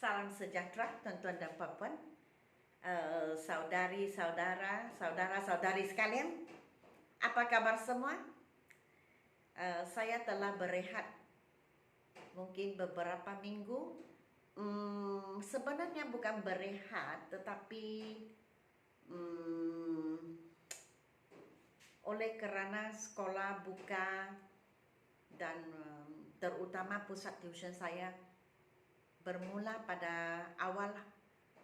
Salam sejahtera tuan-tuan dan puan-puan, saudari sekalian. Apa kabar semua? Saya telah berehat mungkin beberapa minggu. Sebenarnya bukan berehat, tetapi oleh kerana sekolah buka dan terutama pusat tuition saya bermula pada awal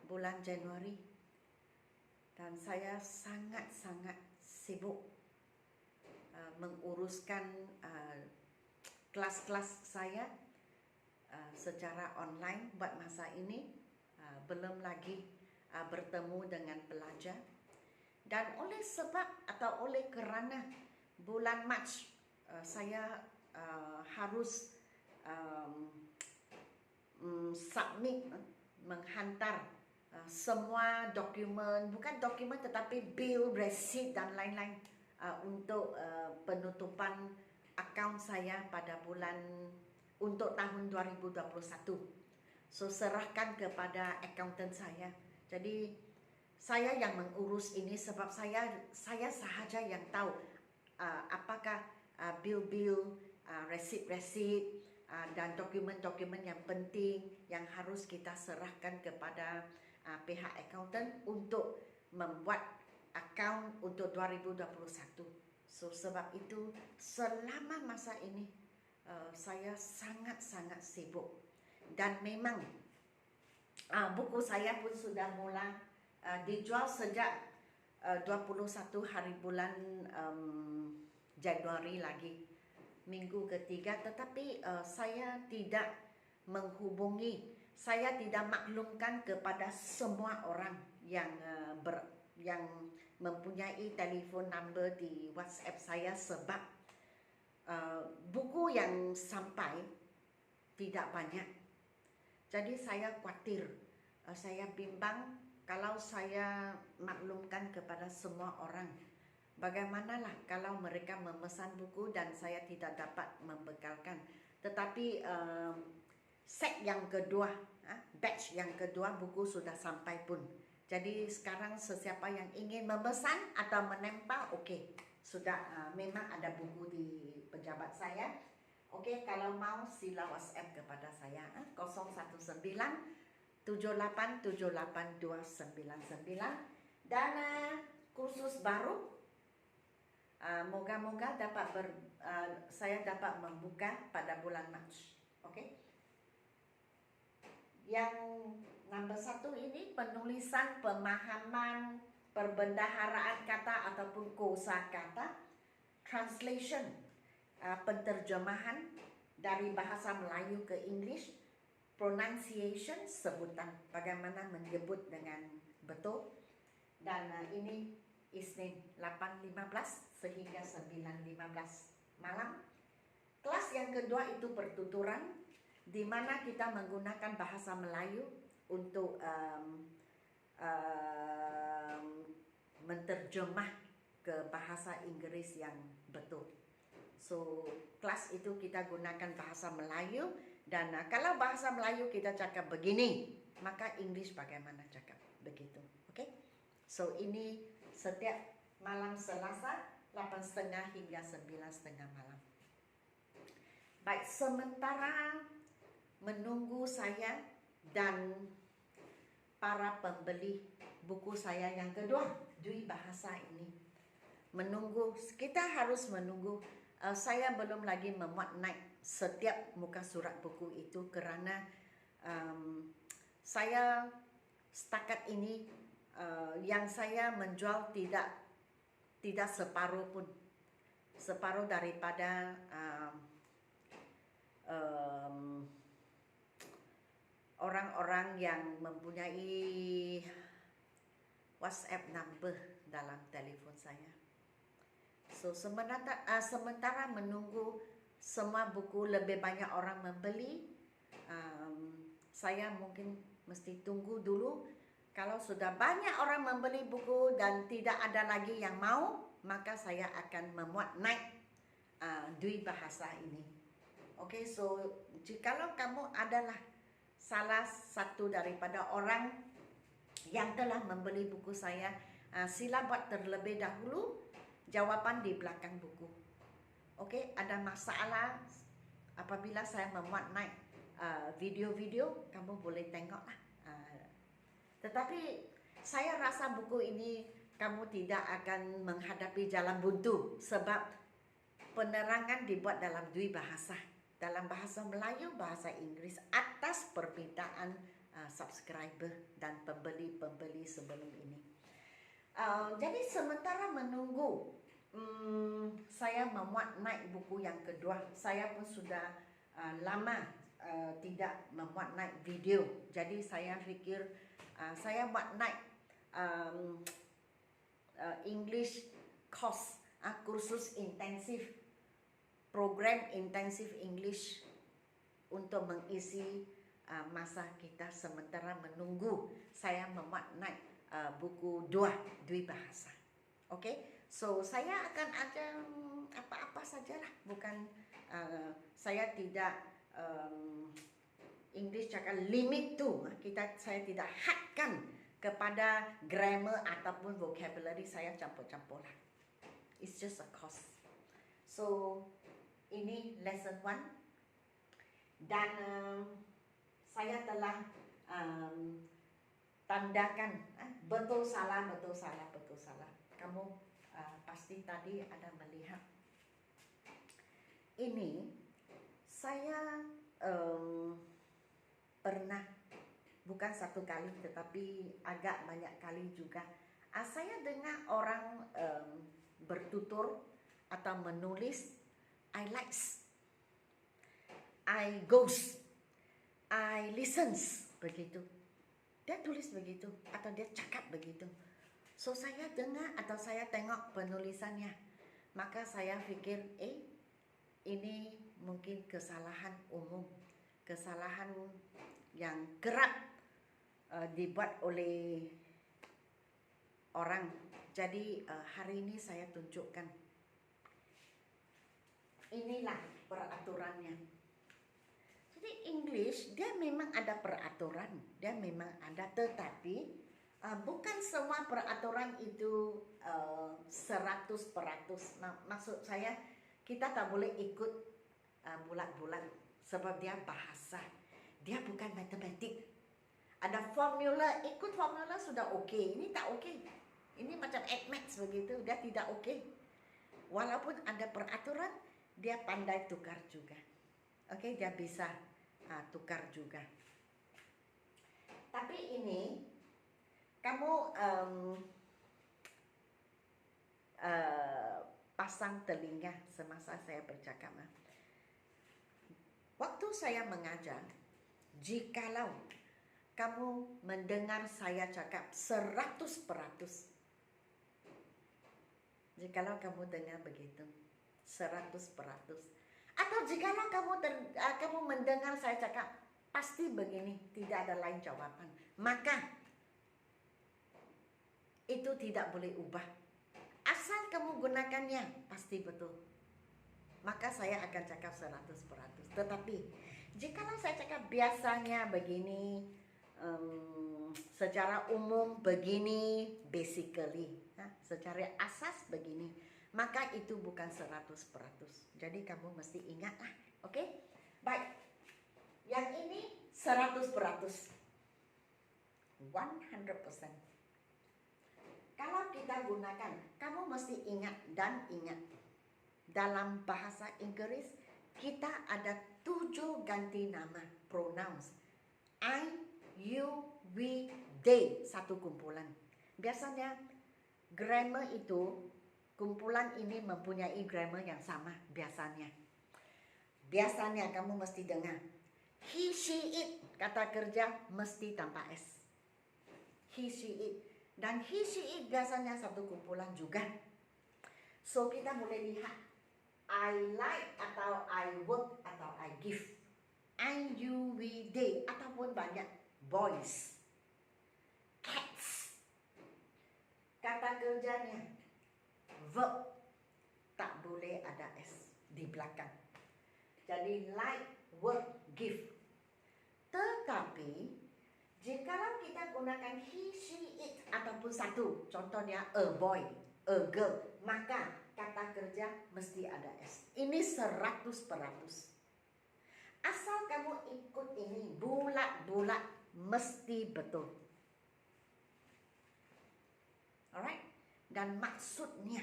bulan Januari, dan saya sangat-sangat sibuk menguruskan kelas-kelas saya secara online buat masa ini. Belum lagi bertemu dengan pelajar, dan oleh kerana bulan Mac saya harus submit, menghantar semua dokumen, bukan dokumen tetapi bil, resit dan lain-lain untuk penutupan akaun saya pada bulan untuk tahun 2021. So serahkan kepada accountant saya. Jadi saya yang mengurus ini sebab saya sahaja yang tahu apakah bil-bil, resit-resit dan dokumen-dokumen yang penting yang harus kita serahkan kepada pihak accountant untuk membuat akaun untuk 2021. So sebab itu selama masa ini saya sangat-sangat sibuk, dan memang buku saya pun sudah mula dijual sejak 21 hari bulan Januari lagi, minggu ketiga, tetapi saya tidak menghubungi, saya tidak maklumkan kepada semua orang yang mempunyai telefon number di WhatsApp saya, sebab buku yang sampai tidak banyak. Jadi saya khawatir, saya bimbang kalau saya maklumkan kepada semua orang. Bagaimanalah kalau mereka memesan buku dan saya tidak dapat membekalkan. Tetapi set yang kedua, batch yang kedua buku sudah sampai pun. Jadi sekarang sesiapa yang ingin memesan atau menempel, okey, sudah memang ada buku di pejabat saya. Okey, kalau mau sila WhatsApp kepada saya 019 7878 299, dan kursus baru moga-moga saya dapat membuka pada bulan Mac. Okey. Yang nombor 1 ini penulisan, pemahaman, perbendaharaan kata ataupun kosakata, translation, penterjemahan dari bahasa Melayu ke English, pronunciation, sebutan bagaimana menyebut dengan betul, dan ini Isnin 8.15 sehingga 9.15 malam. Kelas yang kedua itu pertuturan, di mana kita menggunakan bahasa Melayu untuk menterjemah ke bahasa Inggris yang betul. So kelas itu kita gunakan bahasa Melayu, dan kalau bahasa Melayu kita cakap begini, maka English bagaimana cakap begitu. Okey. So ini setiap malam Selasa 8.30 hingga 9.30 malam. Baik, sementara menunggu saya dan para pembeli buku saya yang kedua, Dwi Bahasa ini, menunggu, kita harus menunggu. Saya belum lagi memuat naik setiap muka surat buku itu kerana saya setakat ini yang saya menjual tidak separuh pun, separuh daripada orang-orang yang mempunyai WhatsApp number dalam telefon saya. So sementara menunggu semua buku lebih banyak orang membeli, saya mungkin mesti tunggu dulu. Kalau sudah banyak orang membeli buku dan tidak ada lagi yang mau, maka saya akan memuat naik Dwi Bahasa ini. Okey, so jikalau kamu adalah salah satu daripada orang yang telah membeli buku saya, sila buat terlebih dahulu jawapan di belakang buku. Okey, ada masalah apabila saya memuat naik video-video, kamu boleh tengoklah. Tetapi saya rasa buku ini kamu tidak akan menghadapi jalan buntu sebab penerangan dibuat dalam dua bahasa. Dalam bahasa Melayu, bahasa Inggeris atas permintaan subscriber dan pembeli-pembeli sebelum ini. Jadi sementara menunggu saya memuat naik buku yang kedua, saya pun sudah lama tidak memuat naik video. Jadi saya fikir saya buat naik English course, kursus intensif, program intensif English untuk mengisi masa kita sementara menunggu saya memuat naik buku dua bahasa. Okey, so saya akan ada apa-apa sajalah, bukan saya tidak English cakap limit tu, saya tidak hadkan kepada grammar ataupun vocabulary, saya campur-campur lah. It's just a course. So ini lesson 1 dan saya telah tandakan betul salah. Kamu pasti tadi ada melihat ini. Saya pernah bukan satu kali tetapi agak banyak kali juga saya dengar orang bertutur atau menulis I likes, I goes, I listens, begitu. Dia tulis begitu atau dia cakap begitu. So saya dengar atau saya tengok penulisannya, maka saya fikir ini mungkin kesalahan umum, kesalahan yang kerap dibuat oleh orang. Jadi hari ini saya tunjukkan. Inilah peraturannya. Jadi English dia memang ada peraturan, dia memang ada, tetapi bukan semua peraturan itu 100%. Maksud saya kita tak boleh ikut bulat-bulat sebab dia bahasa, dia bukan matematik. Ada formula, ikut formula sudah okey. Ini tak okey. Ini macam Maths begitu, dia tidak okey. Walaupun ada peraturan, dia pandai tukar juga. Okey, dia bisa tukar juga. Tapi ini kamu pasang telinga semasa saya bercakap. Waktu saya mengajar, jikalau kamu mendengar saya cakap 100%, jikalau kamu dengar begitu 100%, atau jikalau kamu mendengar saya cakap pasti begini, tidak ada lain jawaban, maka itu tidak boleh ubah. Asal kamu gunakannya pasti betul, maka saya akan cakap 100%. Tetapi jikalau saya cakap biasanya begini, secara umum begini, basically, secara asas begini, maka itu bukan 100%. Jadi kamu mesti ingatlah, okey? Baik, yang ini 100%, 100%. Kalau kita gunakan, kamu mesti ingat dan ingat. Dalam bahasa Inggris, kita ada 7 ganti nama pronouns. I, you, we, they, satu kumpulan. Biasanya grammar itu, kumpulan ini mempunyai grammar yang sama biasanya. Biasanya kamu mesti dengar he, she, it, kata kerja mesti tanpa S. He, she, it. Dan he, she, it biasanya satu kumpulan juga. So kita boleh lihat I like atau I work atau I give, I, you, we, they, ataupun banyak boys, cats. Kata kerjanya verb tak boleh ada S di belakang. Jadi like, work, give. Tetapi jikalau kita gunakan he, she, it ataupun satu, contohnya a boy, a girl, maka kata kerja mesti ada S. Ini 100%. Asal kamu ikut ini bulat-bulat mesti betul. Alright? Dan maksudnya,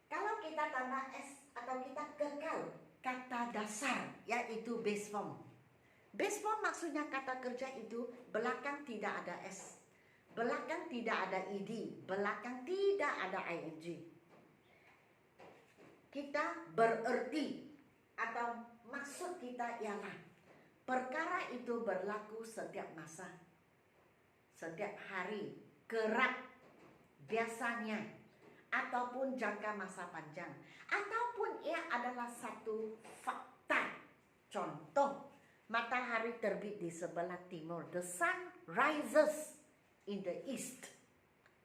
kalau kita tambah S atau kita kekal kata dasar, yaitu base form. Base form maksudnya kata kerja itu belakang tidak ada S, belakang tidak ada ed, belakang tidak ada ing. Kita bererti atau maksud kita ialah perkara itu berlaku setiap masa, setiap hari, kerap, biasanya, ataupun jangka masa panjang, ataupun ia adalah satu fakta. Contoh, matahari terbit di sebelah timur. The sun rises in the east.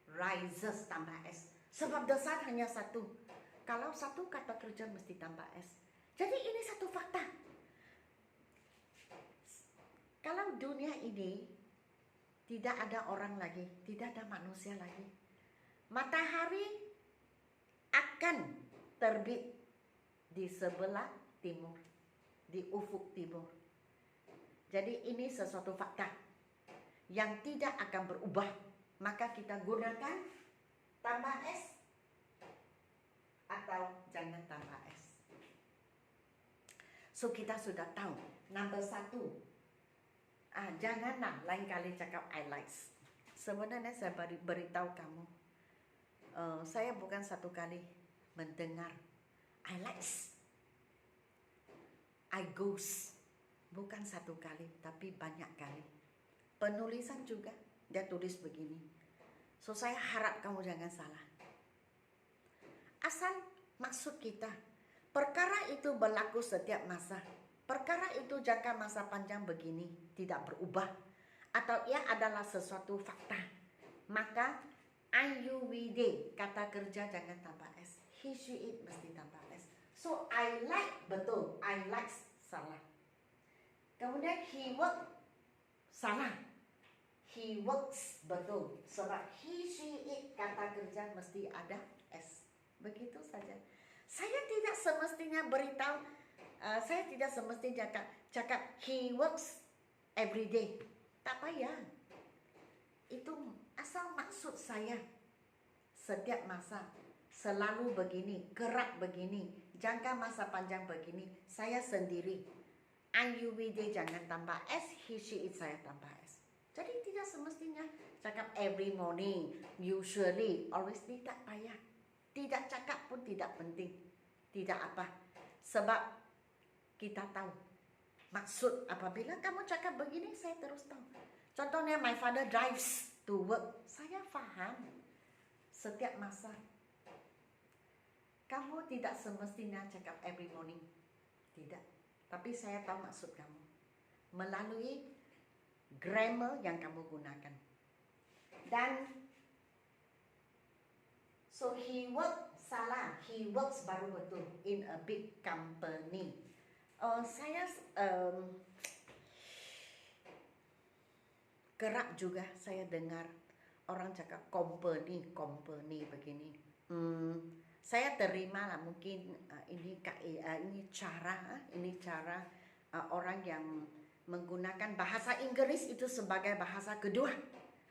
Rises tambah S. Sebab the sun hanya satu. Kalau satu kata kerja mesti tambah S. Jadi ini satu fakta. Kalau dunia ini tidak ada orang lagi, tidak ada manusia lagi, matahari akan terbit di sebelah timur, di ufuk timur. Jadi ini sesuatu fakta yang tidak akan berubah. Maka kita gunakan tambah S atau jangan tambah S. So kita sudah tahu. Number 1, janganlah lain kali cakap I likes. Sebenarnya saya beritahu kamu, saya bukan satu kali mendengar I likes, I goes. Bukan satu kali, tapi banyak kali. Penulisan juga, dia tulis begini. So saya harap kamu jangan salah. Asal maksud kita, perkara itu berlaku setiap masa. Perkara itu jangka masa panjang begini, tidak berubah. Atau ia adalah sesuatu fakta. Maka IUWD, kata kerja jangan tambah S. He, she, it mesti tambah S. So I like betul, I likes salah. Kemudian he work salah. He works betul. Sebab he, she, it kata kerja mesti ada S. Begitu saja. Saya tidak semestinya beritahu, saya tidak semestinya cakap he works every day. Tak payah. Itu asal maksud saya setiap masa selalu begini, kerap begini, jangka masa panjang begini, saya sendiri. IUWD jangan tambah S, he, she, it saya tambah S. Jadi tidak semestinya cakap every morning, usually, always, tidak payah. Tidak cakap pun tidak penting. Tidak apa. Sebab kita tahu maksud apabila kamu cakap begini, saya terus tahu. Contohnya my father drives to work. Saya faham setiap masa. Kamu tidak semestinya cakap every morning. Tidak. Tapi saya tahu maksud kamu melalui grammar yang kamu gunakan. Dan so he work salah, he works baru betul in a big company. Saya kerap juga saya dengar orang cakap company begini. Saya terima lah mungkin ini cara orang yang menggunakan bahasa Inggris itu sebagai bahasa kedua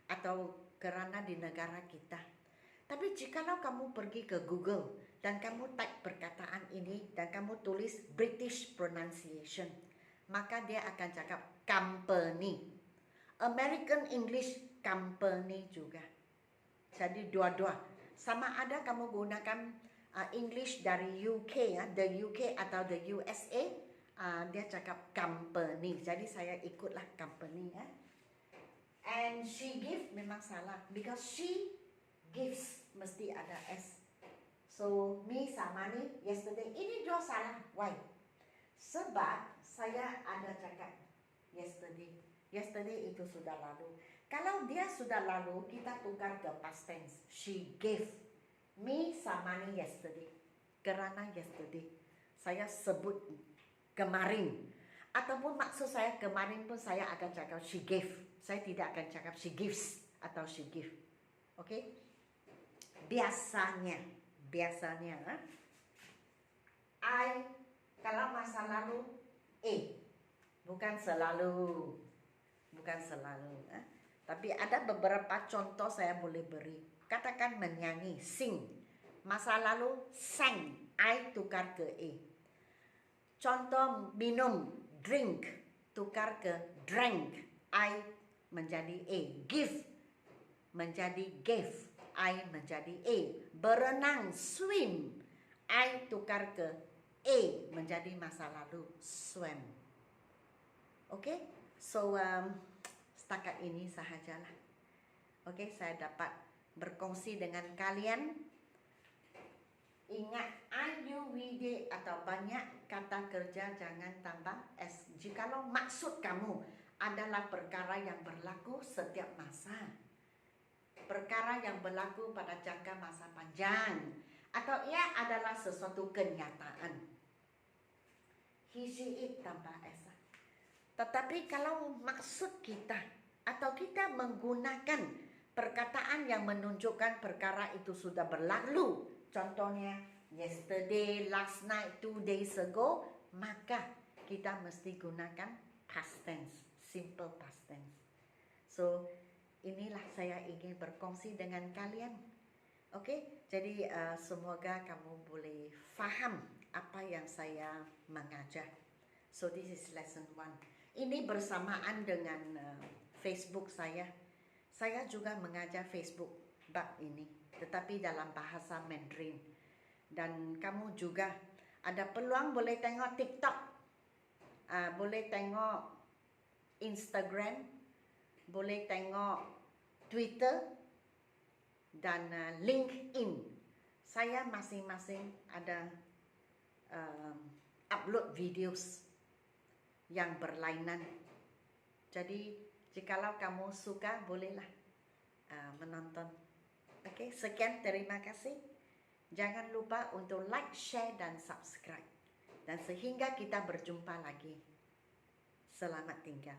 atau kerana di negara kita. Tapi jikalau kamu pergi ke Google dan kamu type perkataan ini dan kamu tulis British pronunciation, maka dia akan cakap company. American English company juga. Jadi dua-dua. Sama ada kamu gunakan English dari UK, the UK atau the USA, dia cakap company. Jadi saya ikutlah company. And she give memang salah, because she gives mesti ada S. So me sama ni yesterday, ini juga salah. Why? Sebab saya ada cakap yesterday. Yesterday itu sudah lalu. Kalau dia sudah lalu, kita tukar ke past tense. She gave me sama ni yesterday. Kerana yesterday saya sebut kemarin. Ataupun maksud saya kemarin pun saya akan cakap she gave. Saya tidak akan cakap she gives atau she give. Okey? Biasanya I kalau masa lalu bukan selalu. Tapi ada beberapa contoh saya boleh beri. Katakan menyanyi, sing. Masa lalu sang, I tukar ke a. Contoh minum, drink, tukar ke drank, I menjadi a. Give menjadi gave, I menjadi a. Berenang, swim, I tukar ke a menjadi masa lalu, swam. Okay, so setakat ini sahajalah. Okay, saya dapat berkongsi dengan kalian. Ingat, I, you, we, they atau banyak kata kerja jangan tambah s. Jikalau maksud kamu adalah perkara yang berlaku setiap masa, perkara yang berlaku pada jangka masa panjang, atau ia adalah sesuatu kenyataan, he, she, it tambah s. Tetapi kalau maksud kita atau kita menggunakan perkataan yang menunjukkan perkara itu sudah berlalu, contohnya yesterday, last night, 2 days ago, maka kita mesti gunakan past tense, simple past tense. So inilah saya ingin berkongsi dengan kalian. Okey, jadi semoga kamu boleh faham apa yang saya mengajar. So this is lesson 1. Ini bersamaan dengan Facebook saya. Saya juga mengajar Facebook bab ini, tetapi dalam bahasa Mandarin. Dan kamu juga ada peluang boleh tengok TikTok, boleh tengok Instagram, boleh tengok Twitter dan LinkedIn. Saya masing-masing ada upload videos yang berlainan. Jadi jikalau kamu suka, bolehlah menonton. Okey, sekian, terima kasih. Jangan lupa untuk like, share dan subscribe. Dan sehingga kita berjumpa lagi. Selamat tinggal.